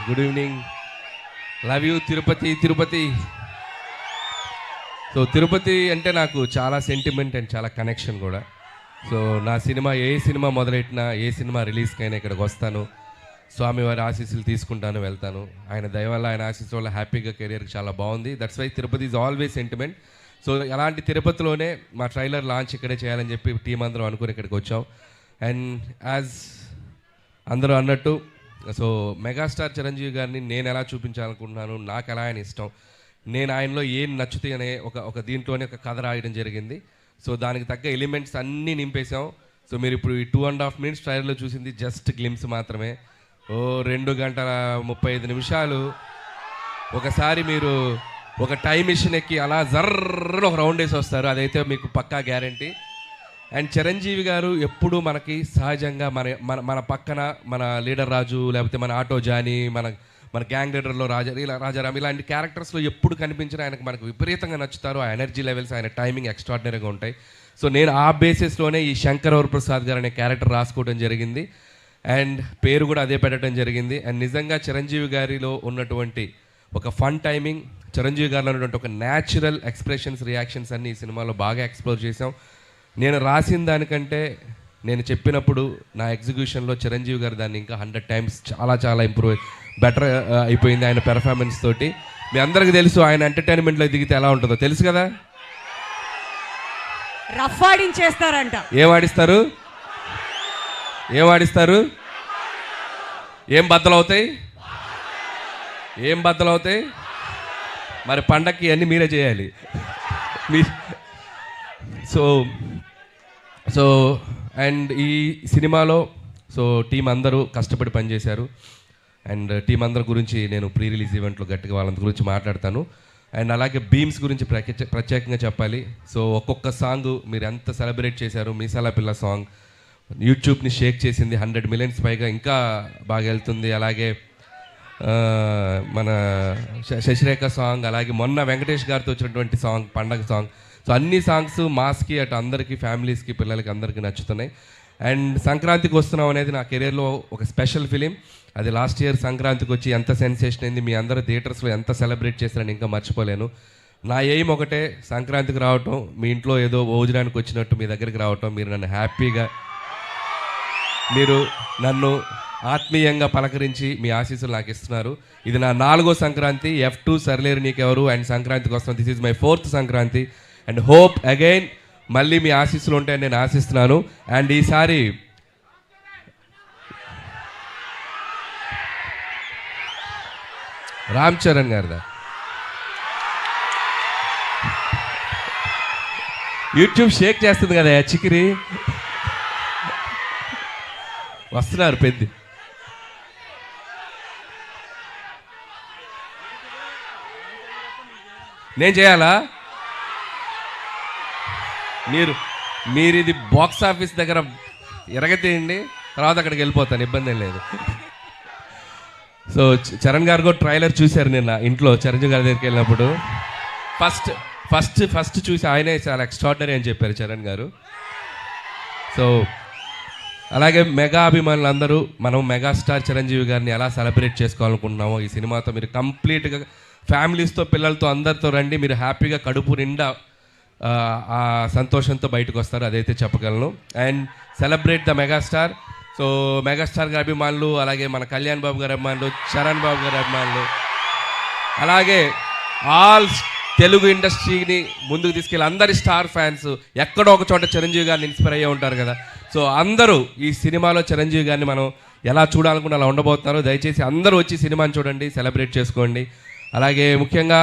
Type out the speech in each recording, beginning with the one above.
Good evening. Love you Tirupati. So Tirupati అంటే నాకు చాలా సెంటిమెంట్ అండ్ చాలా కనెక్షన్ కూడా. సో నా సినిమా ఏ సినిమా మొదలెట్టినా, ఏ సినిమా రిలీజ్కైనా ఇక్కడికి వస్తాను, స్వామివారి ఆశీస్సులు తీసుకుంటాను, వెళ్తాను. ఆయన దయ వల్ల, ఆయన ఆశీస్సు వల్ల హ్యాపీగా కెరియర్కి చాలా బాగుంది. That's why Tirupati is always sentiment. So అలాంటి తిరుపతిలోనే మా ట్రైలర్ లాంచ్ ఇక్కడే చేయాలని చెప్పి టీం అందరం అనుకుని ఇక్కడికి వచ్చాం. అండ్ యాజ్ అందరూ అన్నట్టు, సో మెగాస్టార్ చిరంజీవి గారిని నేను ఎలా చూపించాలనుకుంటున్నాను, నాకు ఎలా ఆయన ఇష్టం, నేను ఆయనలో ఏం నచ్చుతాయి అనే ఒక దీంట్లోనే ఒక కథ రాయడం జరిగింది. సో దానికి తగ్గ ఎలిమెంట్స్ అన్నీ నింపేశాం. సో మీరు ఇప్పుడు ఈ 2.5 minutes ట్రైలర్లో చూసింది జస్ట్ గ్లిమ్స్ మాత్రమే. 2 గంటల 35 నిమిషాలు ఒకసారి మీరు ఒక టైం మిషన్ ఎక్కి అలా జర్రని ఒక రౌండ్ వేసి వస్తారు. అదైతే మీకు పక్కా గ్యారంటీ. అండ్ చిరంజీవి గారు ఎప్పుడు మనకి సహజంగా మన పక్కన మన లీడర్ రాజు, లేకపోతే మన ఆటో జానీ, మన గ్యాంగ్ లీడర్లో రాజారాం ఇలాంటి క్యారెక్టర్స్లో ఎప్పుడు కనిపించినా మనకు విపరీతంగా నచ్చుతారు. ఆ ఎనర్జీ లెవెల్స్, ఆయన టైమింగ్ ఎక్స్ట్రాడినరీగా ఉంటాయి. సో నేను ఆ బేసిస్లోనే ఈ శంకర్ వరప్రసాద్ గారు అనే క్యారెక్టర్ రాసుకోవడం జరిగింది. అండ్ పేరు కూడా అదే పెట్టడం జరిగింది. అండ్ నిజంగా చిరంజీవి గారిలో ఉన్నటువంటి ఒక ఫన్ టైమింగ్, చిరంజీవి గారిలో ఉన్నటువంటి ఒక న్యాచురల్ ఎక్స్ప్రెషన్స్, రియాక్షన్స్ అన్ని ఈ సినిమాలో బాగా ఎక్స్ప్లోర్ చేసాం. నేను రాసిన దానికంటే నేను చెప్పినప్పుడు నా ఎగ్జిక్యూషన్లో చిరంజీవి గారు దాన్ని ఇంకా 100 times చాలా బెటర్ అయిపోయింది ఆయన పెర్ఫార్మెన్స్ తోటి. మీ అందరికీ తెలుసు ఆయన ఎంటర్టైన్మెంట్లో దిగితే ఎలా ఉంటుందో తెలుసు కదా. రఫ్ ఆడించేస్తారంట. ఏం ఆడిస్తారు? ఏం బద్దలవుతాయి? మరి పండక్కి అన్నీ మీరే చేయాలి. సో అండ్ ఈ సినిమాలో సో టీం అందరూ కష్టపడి పనిచేశారు. అండ్ టీం అందరి గురించి నేను ప్రీ రిలీజ్ ఈవెంట్లో గట్టిగా వాళ్ళ గురించి మాట్లాడతాను. అండ్ అలాగే బీమ్స్ గురించి ప్రత్యేకంగా చెప్పాలి. సో ఒక్కొక్క సాంగ్ మీరు ఎంత సెలబ్రేట్ చేశారు. మీసాల పిల్ల సాంగ్ యూట్యూబ్ని షేక్ చేసింది, 100 million పైగా ఇంకా బాగా వెళ్తుంది. అలాగే మన శశిరేఖ సాంగ్, అలాగే మొన్న వెంకటేష్ గారితో వచ్చినటువంటి సాంగ్ పండగ సాంగ్. సో అన్ని సాంగ్స్ మాస్కి అటు అందరికీ, ఫ్యామిలీస్కి, పిల్లలకి అందరికీ నచ్చుతున్నాయి. అండ్ సంక్రాంతికి వస్తున్నాం అనేది నా కెరీర్లో ఒక స్పెషల్ ఫిలిం. అది లాస్ట్ ఇయర్ సంక్రాంతికి వచ్చి ఎంత సెన్సేషన్ అయింది, మీ అందరూ థియేటర్స్లో ఎంత సెలబ్రేట్ చేశారని ఇంకా మర్చిపోలేను. నా ఎయిమ్ ఒకటే, సంక్రాంతికి రావటం, మీ ఇంట్లో ఏదో భోజనానికి వచ్చినట్టు మీ దగ్గరికి రావటం, మీరు నన్ను హ్యాపీగా, మీరు నన్ను ఆత్మీయంగా పలకరించి మీ ఆశీస్సులు నాకు ఇస్తున్నారు. ఇది నా 4వ సంక్రాంతి. F2 సర్లేరు నీకెవరు అండ్ సంక్రాంతికి వస్తున్నాను. This is my 4th Sankranti. And hope again మళ్ళీ మీ ఆశీస్సులు ఉంటాయని నేను ఆశిస్తున్నాను. అండ్ ఈసారి రామ్ చరణ్ గారిదా యూట్యూబ్ షేక్ చేస్తుంది కదా చికిరి, వస్తున్నారు పెద్ద. నేను చేయాలా? మీరు ఇది బాక్స్ ఆఫీస్ దగ్గర ఎరగతేయండి, తర్వాత అక్కడికి వెళ్ళిపోతాను, ఇబ్బంది ఏం లేదు. సో చరణ్ గారు కూడా ట్రైలర్ చూశారు నిన్న ఇంట్లో చిరంజీవి గారి దగ్గరికి వెళ్ళినప్పుడు. ఫస్ట్ చూసి ఆయనే చాలా ఎక్స్ట్రాడినరీ అని చెప్పారు చరణ్ గారు. సో అలాగే మెగా అభిమానులు అందరూ మనం మెగాస్టార్ చిరంజీవి గారిని ఎలా సెలబ్రేట్ చేసుకోవాలనుకుంటున్నామో ఈ సినిమాతో మీరు కంప్లీట్గా ఫ్యామిలీస్తో, పిల్లలతో అందరితో రండి. మీరు హ్యాపీగా కడుపు నిండా ఆ సంతోషంతో బయటకు వస్తారు, అదైతే చెప్పగలను. And celebrate the megastar. So megastar గారి అభిమానులు, అలాగే మన కళ్యాణ్ బాబు గారి అభిమానులు, చరణ్ బాబు గారి అభిమానులు, అలాగే ఆల్ తెలుగు ఇండస్ట్రీని ముందుకు తీసుకెళ్ళి అందరి స్టార్ ఫ్యాన్స్ ఎక్కడో ఒక చోట చిరంజీవి గారిని ఇన్స్పైర్ అయ్యే ఉంటారు కదా. సో అందరూ ఈ సినిమాలో చిరంజీవి గారిని మనం ఎలా చూడాలనుకుని అలా ఉండబోతున్నారు. దయచేసి అందరూ వచ్చి సినిమాని చూడండి, సెలబ్రేట్ చేసుకోండి. అలాగే ముఖ్యంగా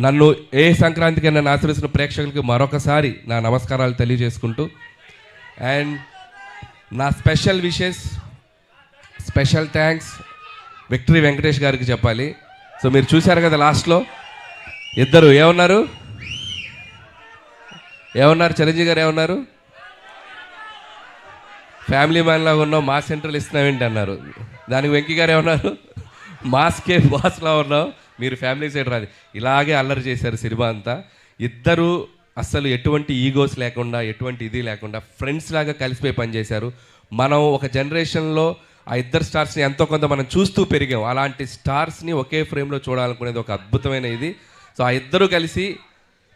నన్ను ఏ సంక్రాంతికి నన్ను ఆశ్రయిస్తున్న ప్రేక్షకులకి మరొకసారి నా నమస్కారాలు తెలియజేసుకుంటూ, అండ్ నా special wishes, special thanks victory Venkatesh గారికి చెప్పాలి. సో మీరు చూశారు కదా లాస్ట్లో ఇద్దరు ఏమన్నారు చిరంజీవి గారు ఏమన్నారు, ఫ్యామిలీ మ్యాన్ లాగా ఉన్నావు, మాస్ సెంట్రల్ ఇస్తున్నావేంటి అన్నారు. దానికి వెంకీ గారు ఏమన్నారు, మాస్కే బాస్లా ఉన్నావు, మీరు ఫ్యామిలీ సైడ్ రాదు. ఇలాగే అల్లరి చేశారు సినిమా అంతా. ఇద్దరు అస్సలు ఎటువంటి ఈగోస్ లేకుండా, ఎటువంటి ఇది లేకుండా ఫ్రెండ్స్ లాగా కలిసిపోయి పనిచేశారు. మనం ఒక జనరేషన్లో ఆ ఇద్దరు స్టార్స్ని ఎంతో కొంత మనం చూస్తూ పెరిగాం. అలాంటి స్టార్స్ని ఒకే ఫ్రేమ్లో చూడాలనుకునేది ఒక అద్భుతమైన ఇది. సో ఆ ఇద్దరు కలిసి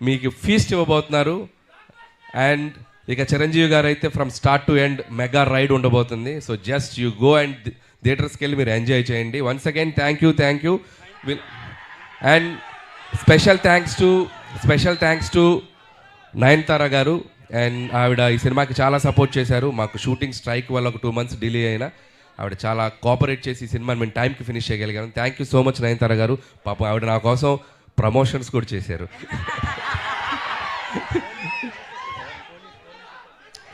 మీకు ఫీస్ట్ ఇవ్వబోతున్నారు. అండ్ ఇక చిరంజీవి గారు అయితే from start to end mega ride ఉండబోతుంది. So just you go and థియేటర్స్కి వెళ్ళి మీరు ఎంజాయ్ చేయండి. Once again thank you. And special thanks to Nayanthara గారు. అండ్ ఆవిడ ఈ సినిమాకి చాలా సపోర్ట్ చేశారు. మాకు షూటింగ్ స్ట్రైక్ వల్ల ఒక 2 months డిలే అయినా ఆవిడ చాలా కోఆపరేట్ చేసి ఈ సినిమాని మేము టైంకి ఫినిష్ చేయగలిగాను. Thank you so much Nayanthara గారు. పాపం ఆవిడ నా కోసం ప్రమోషన్స్ కూడా చేశారు.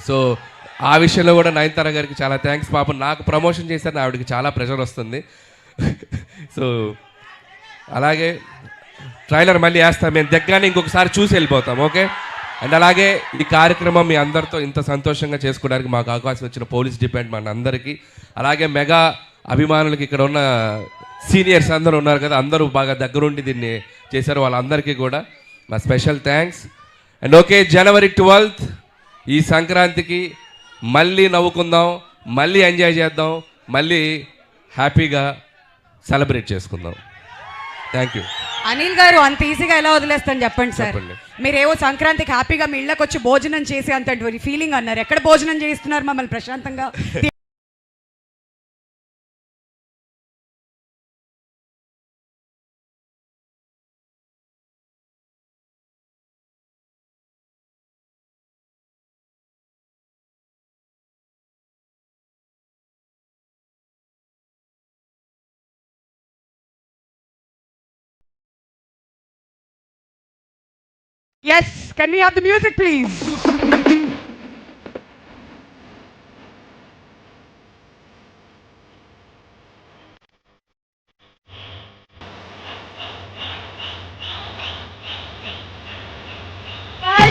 సో ఆ విషయంలో కూడా నయనతార గారికి చాలా థ్యాంక్స్. పాపం నాకు ప్రమోషన్ చేశారని ఆవిడకి చాలా ప్రెషర్ వస్తుంది. సో అలాగే ట్రైలర్ మళ్ళీ వేస్తాం మేము దగ్గరనే, ఇంకొకసారి చూసి వెళ్ళిపోతాం. ఓకే. అండ్ అలాగే ఈ కార్యక్రమం మీ అందరితో ఇంత సంతోషంగా చేసుకోవడానికి మాకు అవకాశం ఇచ్చిన పోలీస్ డిపార్ట్మెంట్ అందరికీ, అలాగే మెగా అభిమానులకి, ఇక్కడ ఉన్న సీనియర్స్ అందరూ ఉన్నారు కదా, అందరూ బాగా దగ్గరుండి దీన్ని చేశారు, వాళ్ళందరికీ కూడా మా special thanks. And okay, January 12th ఈ సంక్రాంతికి మళ్ళీ నవ్వుకుందాం, మళ్ళీ ఎంజాయ్ చేద్దాం, మళ్ళీ హ్యాపీగా సెలబ్రేట్ చేసుకుందాం. Thank you. అనిల్ గారు అంత ఈజీగా ఎలా వదిలేస్తాను చెప్పండి సార్. చెప్పండి. మీరేవో సంక్రాంతికి హ్యాపీగా మీ ఇళ్ళకి వచ్చి భోజనం చేసి అంత ఫీలింగ్ అన్నారు. ఎక్కడ భోజనం చేయిస్తున్నారు మమ్మల్ని ప్రశాంతంగా? Yes, can we have the music, please?